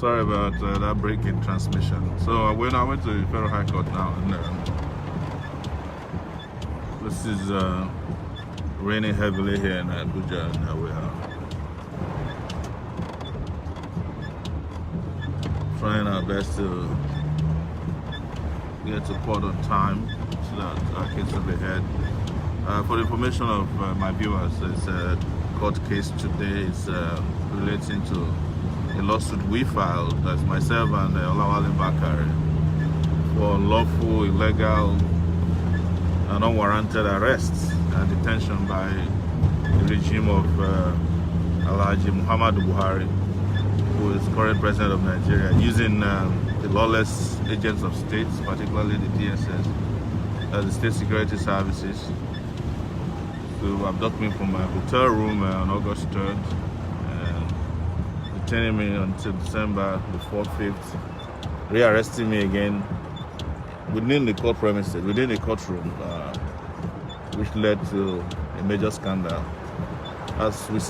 Sorry about that break in transmission. So I went to the Federal High Court now, and this is raining heavily here in Abuja, and we are trying our best to get to court on time so that our case will be heard. For the information of my viewers, it's a court case today. It's relating to a lawsuit we filed, that's myself and Olawale Bakare, for unlawful, illegal, and unwarranted arrests and detention by the regime of Alhaji Muhammadu Buhari, who is current president of Nigeria, using the lawless agents of states, particularly the DSS, the State Security Services, to abduct me from my hotel room on August 3rd, detaining me until December the 4th, 5th, rearresting me again within the court premises, within the courtroom, which led to a major scandal. As we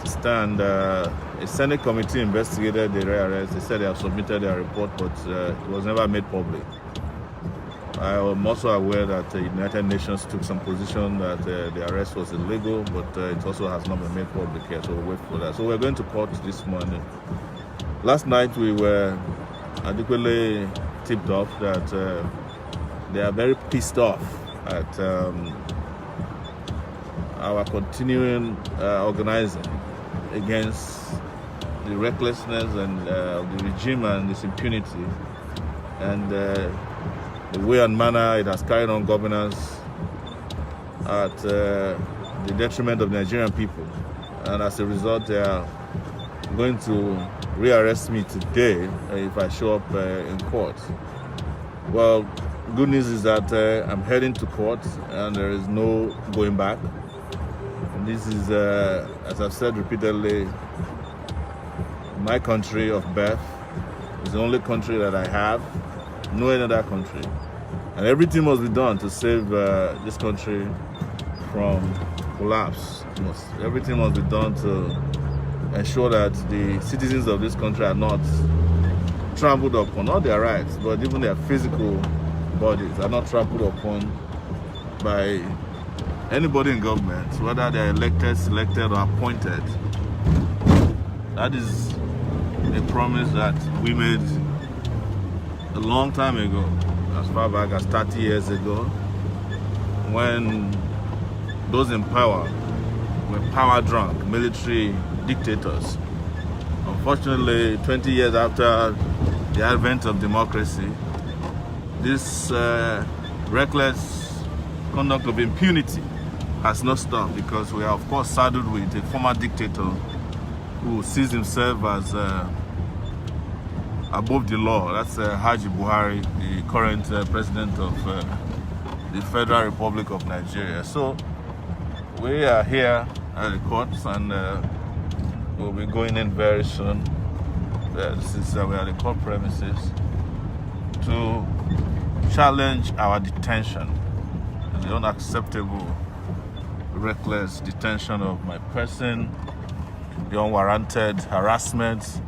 stand, a Senate committee investigated the rearrest. They said they have submitted their report, but it was never made public. I am also aware that the United Nations took some position that the arrest was illegal, but it also has not been made public yet, so we'll wait for that. So we're going to court this morning. Last night we were adequately tipped off that they are very pissed off at our continuing organizing against the recklessness and the regime and this impunity, and the way and manner it has carried on governance at the detriment of Nigerian people. And as a result, they are going to rearrest me today if I show up in court. Well, good news is that I'm heading to court and there is no going back. And this is, as I've said repeatedly, my country of birth. It's the only country that I have, no other country. And everything must be done to save this country from collapse. Everything must be done to ensure that the citizens of this country are not trampled upon, not their rights, but even their physical bodies are not trampled upon by anybody in government, whether they're elected, selected, or appointed. That is a promise that we made a long time ago, as far back as 30 years ago, when those in power were power-drunk military dictators. Unfortunately, 20 years after the advent of democracy, this reckless conduct of impunity has not stopped, because we are, of course, saddled with a former dictator who sees himself as above the law. That's Haji Buhari, the current president of the Federal Republic of Nigeria. So we are here at the courts, and we'll be going in very soon. This is we are at the court premises to challenge our detention, the unacceptable, reckless detention of my person, the unwarranted harassment,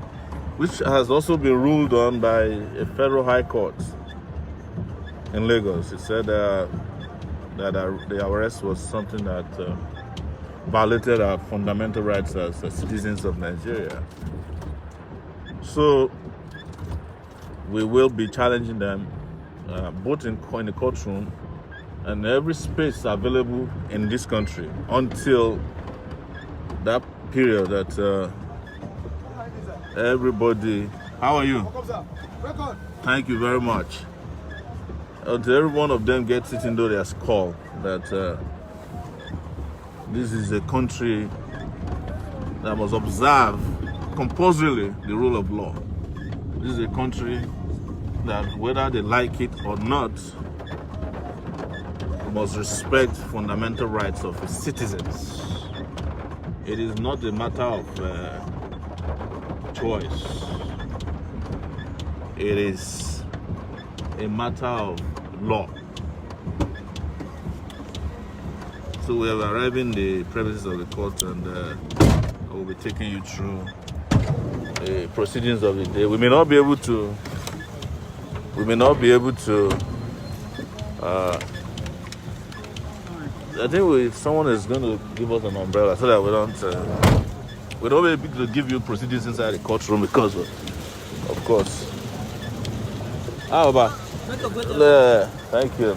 which has also been ruled on by a federal high court in Lagos. It said that the arrest was something that violated our fundamental rights as citizens of Nigeria. So we will be challenging them both in the courtroom and every space available in this country until that period that everybody. How are you? Thank you very much. Until every one of them gets it into their skull that this is a country that must observe compulsorily the rule of law. This is a country that, whether they like it or not, must respect fundamental rights of its citizens. It is not a matter of choice. It is a matter of law. So we have arrived in the premises of the court, and I will be taking you through the proceedings of the day. We may not be able to. I think someone is going to give us an umbrella so that we don't be able to give you proceedings inside the courtroom because of course. How about? Thank you.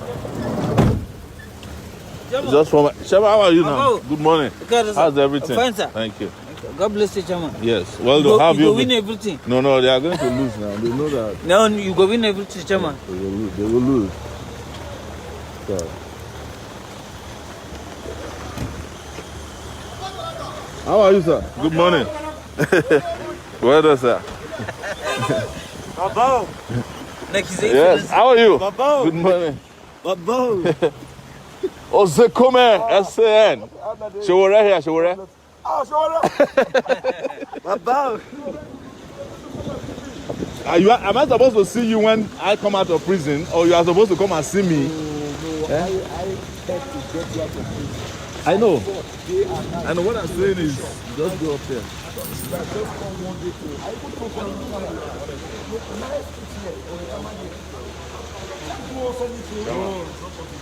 Just for my Chairman, how are you now? Good morning. How's everything? Fine, sir. Thank you. God bless you, Chairman. Yes. Well done. How have you win everything. No, they are going to lose now. They know that. No, you go win everything, Chairman. They will lose. So. How are you, sir? Good morning. Well done, sir. Babo. Yes. How are you? Babo. Good morning. Babo. Ozekome, SAN. Showore here, Showore. Oh, Showore. Babo. Am I supposed to see you when I come out of prison, or you are supposed to come and see me? No, I had to get you out of prison. I know. What I'm saying is, just go up there.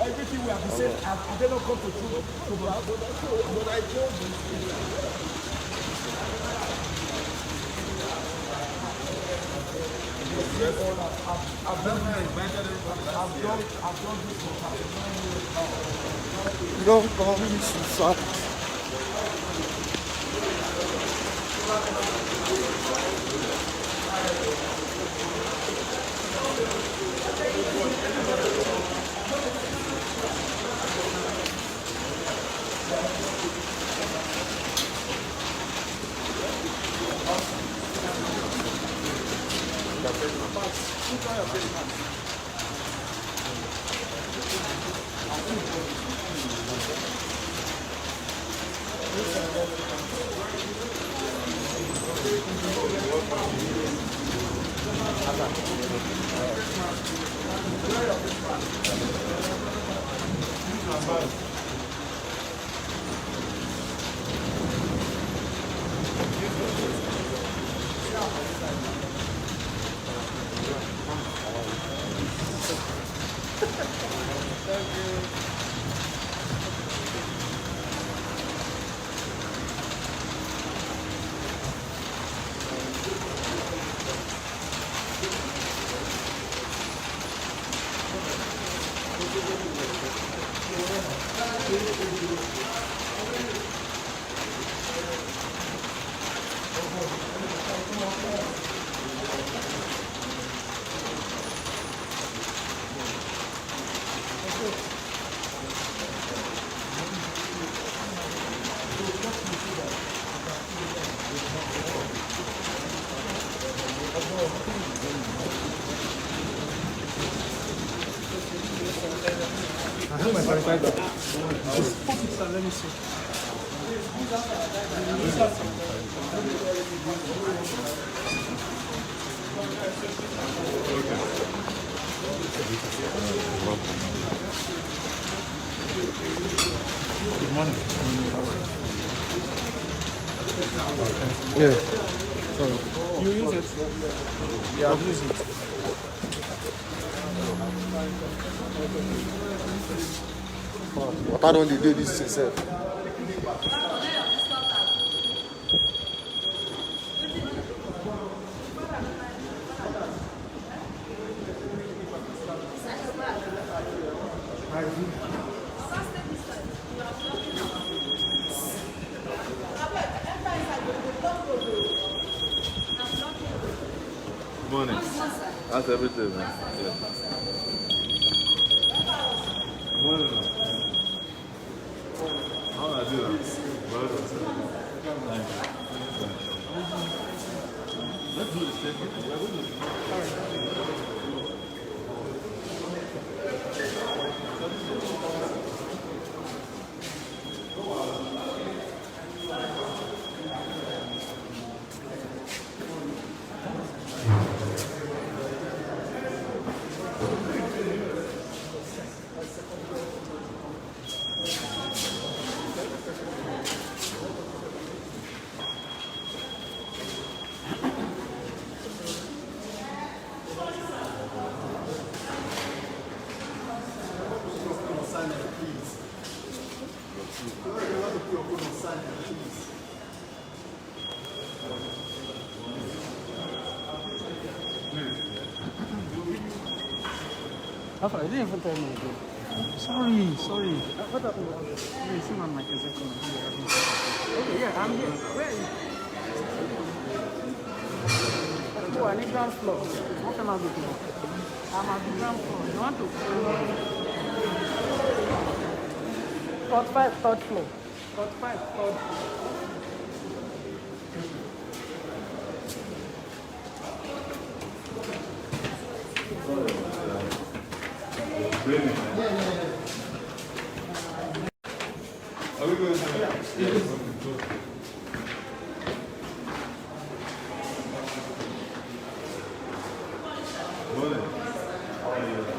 Everything we have said, I did not come to truth. But I told you. I've done this for you don't call me son. Let me see. Good morning. Yeah. Sorry. You use it? Yeah, I'll use it. What I don't do this yourself. Good morning. How's everything, man? Yeah. Good morning, man. How are you? Well done, sir. Thank you. Let's do the statement. We're going to... I didn't even tell me again. Sorry. What happened? You see my mic is echoing. Okay, yeah, I'm here. Where are you? Oh, I need ground floor. What can I do? I'm at the ground floor. You want to? 45, third floor. 45, third floor. Are we going to yes. Morning.